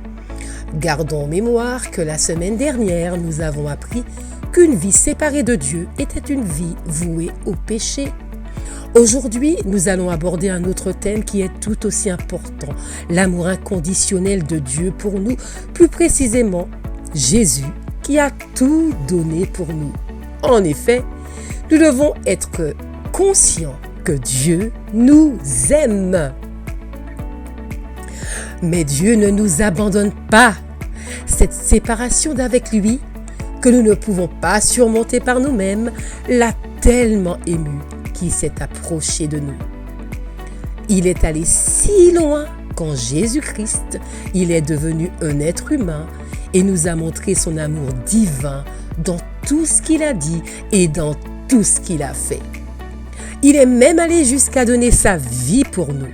Gardons en mémoire que la semaine dernière, nous avons appris qu'une vie séparée de Dieu était une vie vouée au péché. Aujourd'hui, nous allons aborder un autre thème qui est tout aussi important, l'amour inconditionnel de Dieu pour nous, plus précisément Jésus qui a tout donné pour nous. En effet, nous devons être conscients que Dieu nous aime. Mais Dieu ne nous abandonne pas. Cette séparation d'avec lui, que nous ne pouvons pas surmonter par nous-mêmes, l'a tellement ému qui s'est approché de nous. Il est allé si loin qu'en Jésus-Christ, il est devenu un être humain et nous a montré son amour divin dans tout ce qu'il a dit et dans tout ce qu'il a fait. Il est même allé jusqu'à donner sa vie pour nous.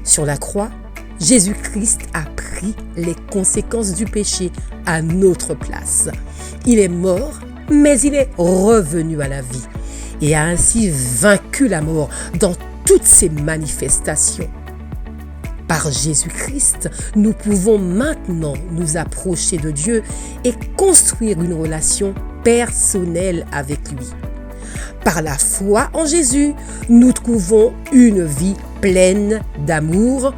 Sur la croix, Jésus-Christ a pris les conséquences du péché à notre place. Il est mort, mais il est revenu à la vie et a ainsi vaincu la mort dans toutes ses manifestations. Par Jésus-Christ, nous pouvons maintenant nous approcher de Dieu et construire une relation personnelle avec lui. Par la foi en Jésus, nous trouvons une vie pleine d'amour,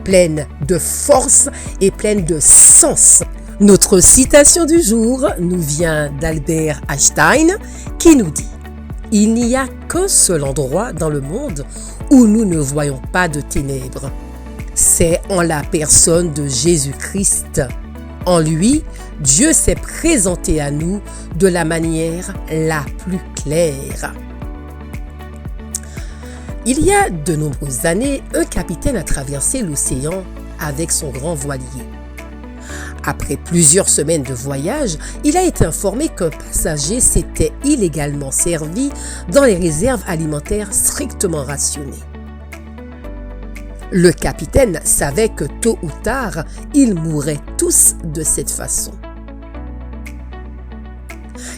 pleine de force et pleine de sens. Notre citation du jour nous vient d'Albert Einstein qui nous dit « Il n'y a qu'un seul endroit dans le monde où nous ne voyons pas de ténèbres. C'est en la personne de Jésus-Christ. En lui, Dieu s'est présenté à nous de la manière la plus claire. » Il y a de nombreuses années, un capitaine a traversé l'océan avec son grand voilier. Après plusieurs semaines de voyage, il a été informé qu'un passager s'était illégalement servi dans les réserves alimentaires strictement rationnées. Le capitaine savait que tôt ou tard, ils mourraient tous de cette façon.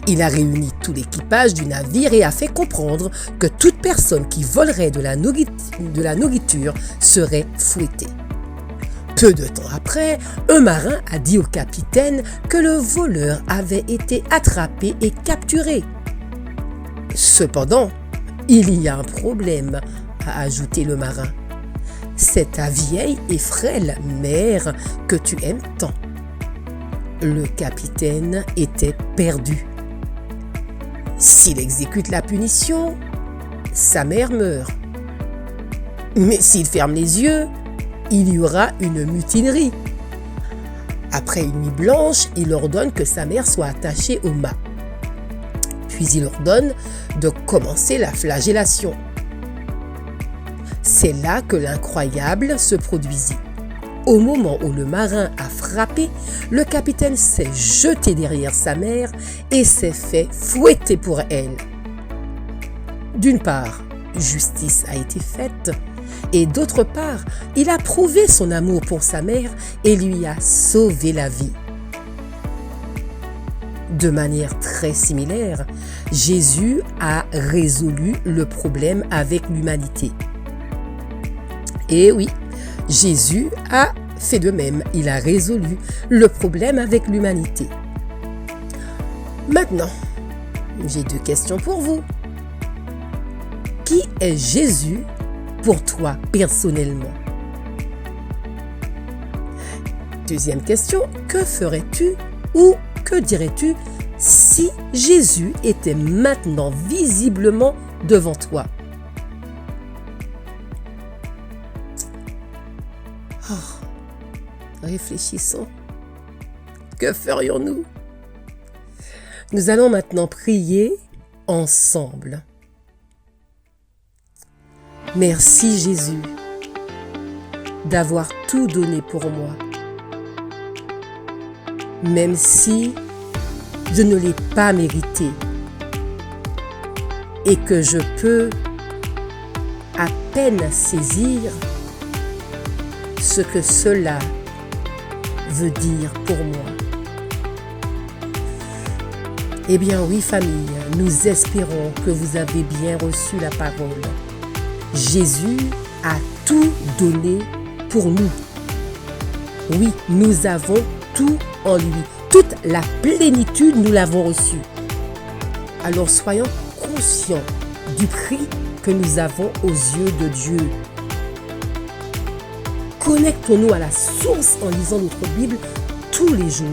Il a réuni tout l'équipage du navire et a fait comprendre que toute personne qui volerait de la nourriture serait fouettée. Peu de temps après, un marin a dit au capitaine que le voleur avait été attrapé et capturé. Cependant, il y a un problème, a ajouté le marin. C'est ta vieille et frêle mère que tu aimes tant. Le capitaine était perdu. S'il exécute la punition, sa mère meurt. Mais s'il ferme les yeux, il y aura une mutinerie. Après une nuit blanche, il ordonne que sa mère soit attachée au mât. Puis il ordonne de commencer la flagellation. C'est là que l'incroyable se produisit. Au moment où le marin a frappé, le capitaine s'est jeté derrière sa mère et s'est fait fouetter pour elle. D'une part, justice a été faite, et d'autre part, il a prouvé son amour pour sa mère et lui a sauvé la vie. De manière très similaire, Jésus a résolu le problème avec l'humanité. Et oui, Jésus a fait de même, il a résolu le problème avec l'humanité. Maintenant, j'ai 2 questions pour vous. Qui est Jésus pour toi personnellement? Deuxième question, que ferais-tu ou que dirais-tu si Jésus était maintenant visiblement devant toi? Réfléchissons. Que ferions-nous? Nous allons maintenant prier ensemble. Merci Jésus d'avoir tout donné pour moi. Même si je ne l'ai pas mérité et que je peux à peine saisir ce que cela veut dire pour moi. Eh bien oui famille, nous espérons que vous avez bien reçu la parole. Jésus a tout donné pour nous. Oui, nous avons tout en lui. Toute la plénitude, nous l'avons reçue. Alors soyons conscients du prix que nous avons aux yeux de Dieu. Connectons-nous à la source en lisant notre Bible tous les jours,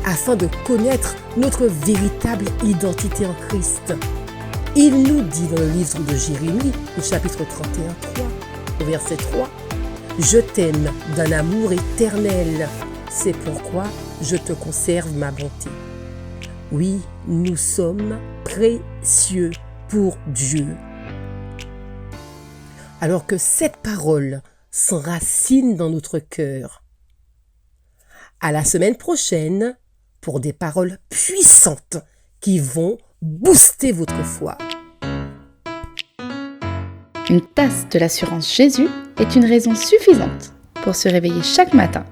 afin de connaître notre véritable identité en Christ. Il nous dit dans le livre de Jérémie, au chapitre 31, au verset 3, « Je t'aime d'un amour éternel, c'est pourquoi je te conserve ma bonté. » Oui, nous sommes précieux pour Dieu. Alors que cette parole s'enracine dans notre cœur. À la semaine prochaine pour des paroles puissantes qui vont booster votre foi. Une tasse de l'assurance Jésus est une raison suffisante pour se réveiller chaque matin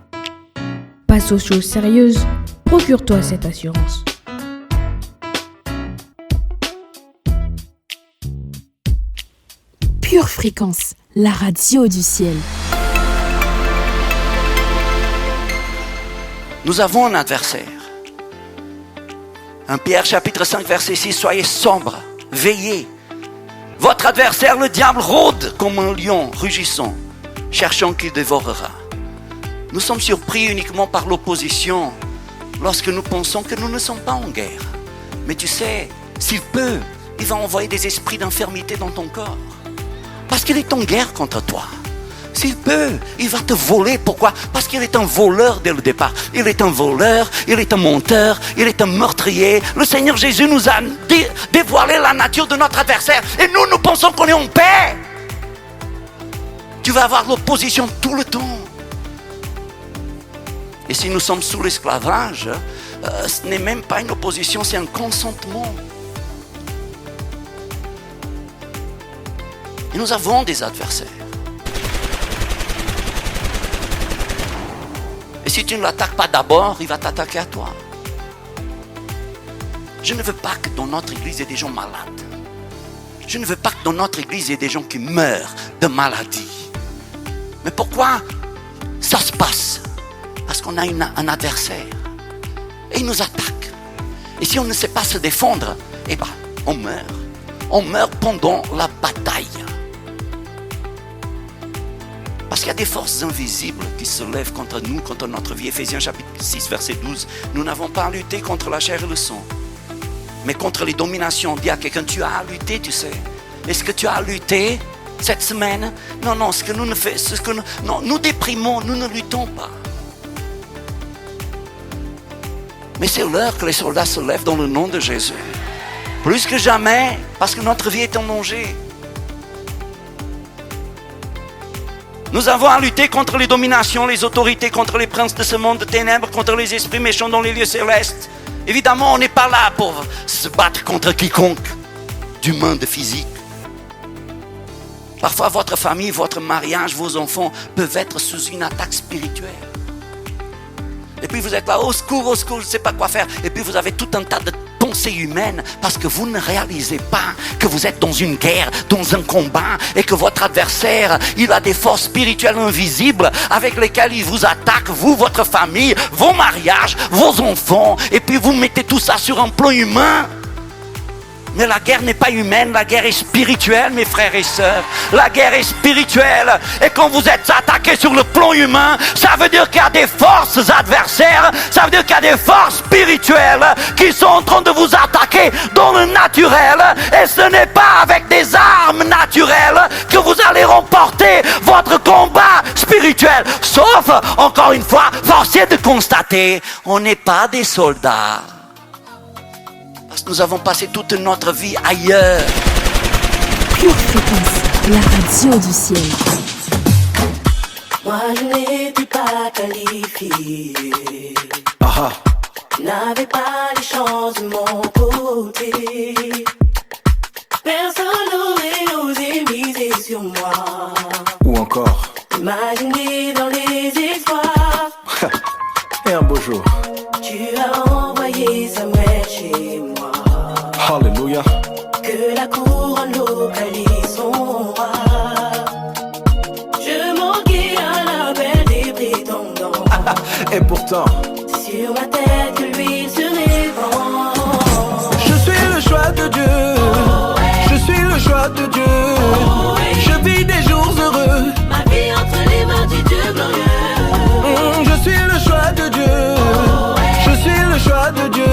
passe aux choses sérieuses, procure-toi cette assurance. Pure Fréquence, la radio du ciel. Nous avons un adversaire. 1 Pierre chapitre 5 verset 6, soyez sobres, veillez. Votre adversaire, le diable, rôde comme un lion rugissant, cherchant qu'il dévorera. Nous sommes surpris uniquement par l'opposition lorsque nous pensons que nous ne sommes pas en guerre. Mais tu sais, s'il peut, il va envoyer des esprits d'infirmité dans ton corps. Parce qu'il est en guerre contre toi. S'il peut, il va te voler. Pourquoi? Parce qu'il est un voleur dès le départ. Il est un voleur, il est un menteur, il est un meurtrier. Le Seigneur Jésus nous a dévoilé la nature de notre adversaire. Et nous pensons qu'on est en paix. Tu vas avoir l'opposition tout le temps. Et si nous sommes sous l'esclavage, ce n'est même pas une opposition, c'est un consentement. Et nous avons des adversaires. Et si tu ne l'attaques pas d'abord, il va t'attaquer à toi. Je ne veux pas que dans notre église, il y ait des gens malades. Je ne veux pas que dans notre église, il y ait des gens qui meurent de maladie. Mais pourquoi ça se passe? Parce qu'on a un adversaire. Et il nous attaque. Et si on ne sait pas se défendre, eh bien, on meurt. On meurt pendant la bataille. Parce qu'il y a des forces invisibles qui se lèvent contre nous, contre notre vie. Éphésiens chapitre 6, verset 12. Nous n'avons pas à lutter contre la chair et le sang, mais contre les dominations. Dis à quelqu'un, tu as à lutter, tu sais. Est-ce que tu as à lutter cette semaine? Non, ce que nous ne faisons, nous déprimons, nous ne luttons pas. Mais c'est l'heure que les soldats se lèvent dans le nom de Jésus. Plus que jamais, parce que notre vie est en danger. Nous avons à lutter contre les dominations, les autorités, contre les princes de ce monde de ténèbres, contre les esprits méchants dans les lieux célestes. Évidemment, on n'est pas là pour se battre contre quiconque d'humain, de physique. Parfois, votre famille, votre mariage, vos enfants peuvent être sous une attaque spirituelle. Et puis vous êtes là, au secours, je ne sais pas quoi faire. Et puis vous avez tout un tas de pensées humaines parce que vous ne réalisez pas que vous êtes dans une guerre, dans un combat et que votre adversaire, il a des forces spirituelles invisibles avec lesquelles il vous attaque, vous, votre famille, vos mariages, vos enfants. Et puis vous mettez tout ça sur un plan humain. Mais la guerre n'est pas humaine, la guerre est spirituelle, mes frères et sœurs. La guerre est spirituelle. Et quand vous êtes attaqués sur le plan humain, ça veut dire qu'il y a des forces adversaires, ça veut dire qu'il y a des forces spirituelles qui sont en train de vous attaquer dans le naturel. Et ce n'est pas avec des armes naturelles que vous allez remporter votre combat spirituel. Sauf, encore une fois, force est de constater, on n'est pas des soldats. Parce que nous avons passé toute notre vie ailleurs. Pure Fréquence, la radio du ciel. Moi je n'étais pas qualifié. N'avais pas les chances de mon côté. Personne n'aurait osé miser sur moi. Ou encore Imaginez dans les espoirs. et un beau jour. Tu as envoyé Samuel chez moi. Alléluia. Que la couronne localise son roi. Je manquais à l'appel des prétendants. Et pourtant, C'est sur ma tête que lui se répand. je suis le choix de Dieu. Je suis le choix de Dieu. Je vis des jours heureux. Ma vie entre les mains du Dieu glorieux. Je suis le choix de Dieu. Je suis le choix de Dieu.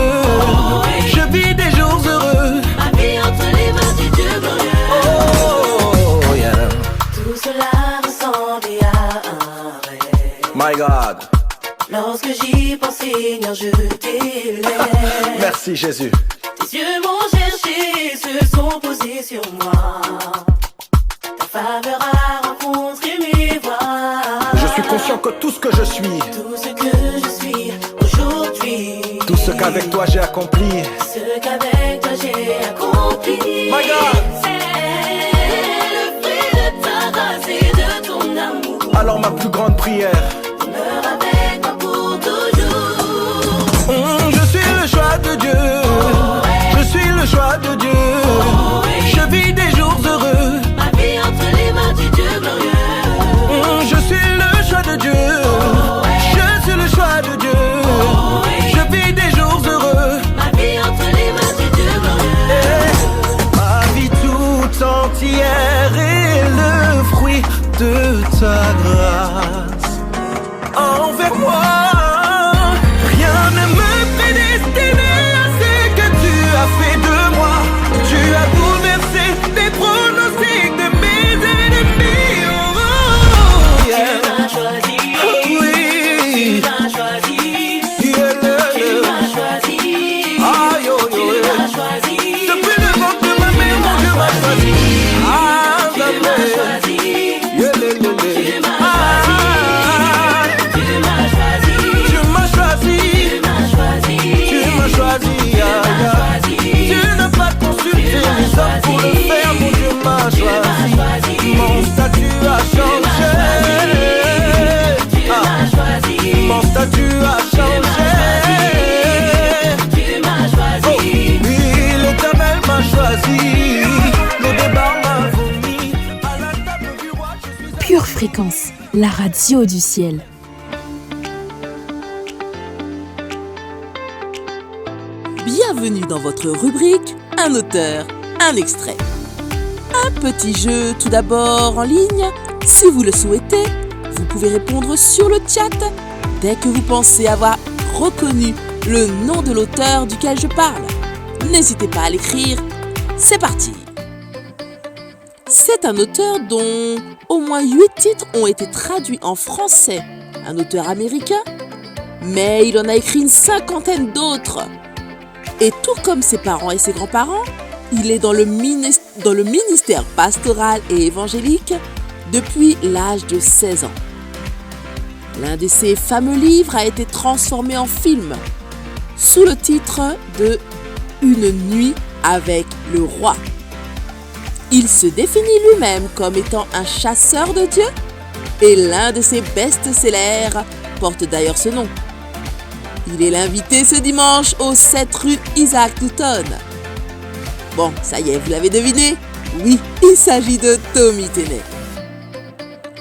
Je vis des jours heureux. Ma vie entre les mains du Dieu glorieux. Oh yeah. Tout cela ressemblait à un rêve. My God. Lorsque j'y pense, Seigneur, je t'élève. Merci Jésus. Tes yeux m'ont cherché, se sont posés sur moi. Ta faveur a rencontré mes voies. Je suis conscient que tout ce que je suis, Tout ce que je suis aujourd'hui, tout ce qu'avec toi j'ai accompli, ce qu'avec toi j'ai accompli. My God. C'est le fruit de ta grâce et de ton amour. alors ma plus grande prière, Demeure avec moi pour toujours. choix de Dieu. Je vis des jours heureux. Ma vie entre les mains du Dieu glorieux. Je suis le choix de Dieu. Je suis le choix de Dieu. Je vis des jours heureux. Ma vie entre les mains du Dieu glorieux. Ma vie tout entière est le fruit de ta grâce envers moi. Rien ne me prédestinait à ce que tu as fait de moi. Tu as bouleversé les pronostics de mes ennemis. Oh, yeah. Tu m'as choisi. Oui. Tu m'as choisi. Yeah, tu m'as choisi. Ah, yo, yo, tu m'as choisi. Depuis le ventre de ma mère, mon Dieu m'a choisi. Ah, tu m'as choisi. Yeah, tu m'as choisi. Tu m'as choisi. Tu m'as choisi. Tu m'as choisi. Tu n'as pas consulté les hommes pour le faire, mon Dieu m'a choisi. Mon statut a changé. Mon statut a changé. Oh, oui, l'Éternel m'a choisi. Le débat m'a vomi. À la table du roi, je suis Pure Fréquence, la radio du ciel. Bienvenue dans votre rubrique Un auteur, un extrait. Un petit jeu tout d'abord en ligne. Si vous le souhaitez, vous pouvez répondre sur le chat dès que vous pensez avoir reconnu le nom de l'auteur duquel je parle. N'hésitez pas à l'écrire. C'est parti. C'est un auteur dont au moins 8 titres ont été traduits en français. Un auteur américain, mais il en a écrit une 50aine d'autres. Et tout comme ses parents et ses grands-parents, il est dans le ministère pastoral et évangélique depuis l'âge de 16 ans. L'un de ses fameux livres a été transformé en film sous le titre de Une nuit avec le roi. Il se définit lui-même comme étant un chasseur de Dieu et l'un de ses best-sellers porte d'ailleurs ce nom. Il est l'invité ce dimanche au 7 rue Isaac Newton. Bon, ça y est, vous l'avez deviné? Oui, il s'agit de Tommy Tenney.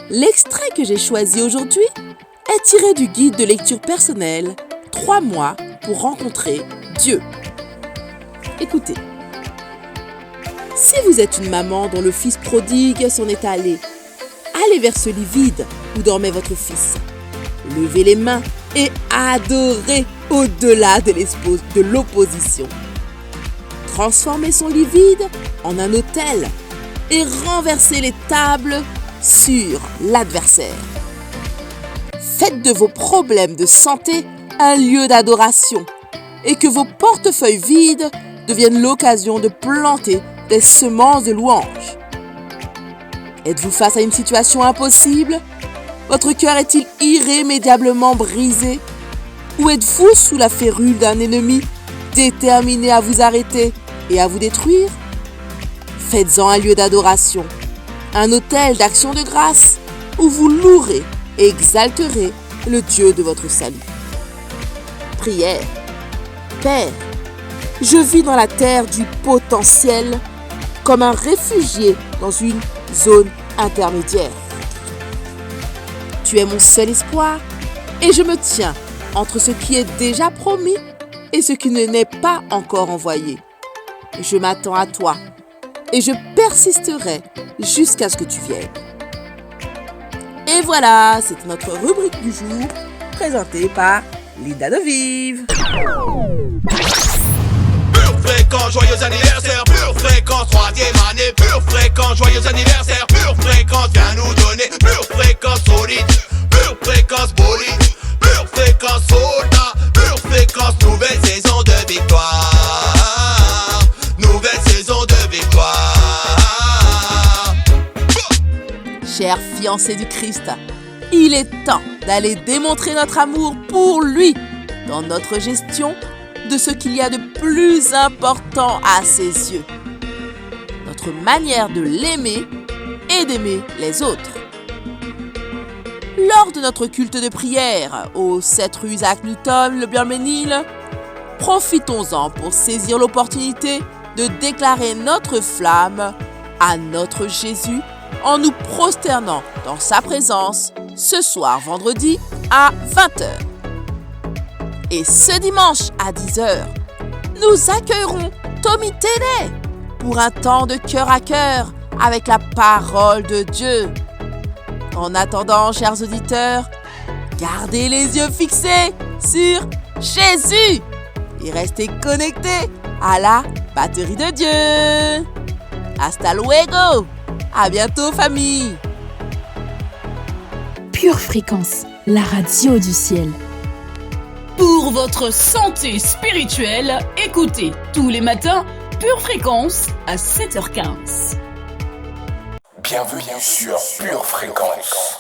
L'extrait que j'ai choisi aujourd'hui est tiré du guide de lecture personnelle 3 mois pour rencontrer Dieu. Écoutez. Si vous êtes une maman dont le fils prodigue s'en est allé, allez vers ce lit vide où dormait votre fils. Levez les mains et adorez au-delà de l'opposition. Transformez son lit vide en un autel et renversez les tables sur l'adversaire. Faites de vos problèmes de santé un lieu d'adoration et que vos portefeuilles vides deviennent l'occasion de planter des semences de louange. Êtes-vous face à une situation impossible? Votre cœur est-il irrémédiablement brisé? Ou êtes-vous sous la férule d'un ennemi déterminé à vous arrêter et à vous détruire? Faites-en un lieu d'adoration, un autel d'action de grâce où vous louerez et exalterez le Dieu de votre salut. Prière. Père, je vis dans la terre du potentiel comme un réfugié dans une zone intermédiaire. Tu es mon seul espoir et je me tiens entre ce qui est déjà promis et ce qui ne n'est pas encore envoyé. Je m'attends à toi et je persisterai jusqu'à ce que tu viennes. Et voilà, c'est notre rubrique du jour présentée par Linda de Vive. Pure Fréquence, joyeux anniversaire. Pure Fréquence, 3e année. Pure Fréquence, joyeux anniversaire. Pure Fréquence, viens nous donner. Pure Fréquence, solide. Pure Fréquence, bolide. Pure Fréquence, soldat. Pure Fréquence, nouvelle saison de victoire. Nouvelle saison de victoire. Chers fiancés du Christ, il est temps d'aller démontrer notre amour pour lui dans notre gestion de ce qu'il y a de plus important à ses yeux. Notre manière de l'aimer et d'aimer les autres. Lors de notre culte de prière au 7 rue Isaac Newton, le Birmingham, profitons-en pour saisir l'opportunité de déclarer notre flamme à notre Jésus en nous prosternant dans sa présence ce soir vendredi à 20h. Et ce dimanche à 10h, nous accueillerons Tommy Téné pour un temps de cœur à cœur avec la parole de Dieu. En attendant, chers auditeurs, gardez les yeux fixés sur Jésus et restez connectés à la batterie de Dieu. Hasta luego! À bientôt, famille! Pure Fréquence, la radio du ciel. Pour votre santé spirituelle, écoutez tous les matins Pure Fréquence à 7h15. Bienvenue sur Pure Fréquence.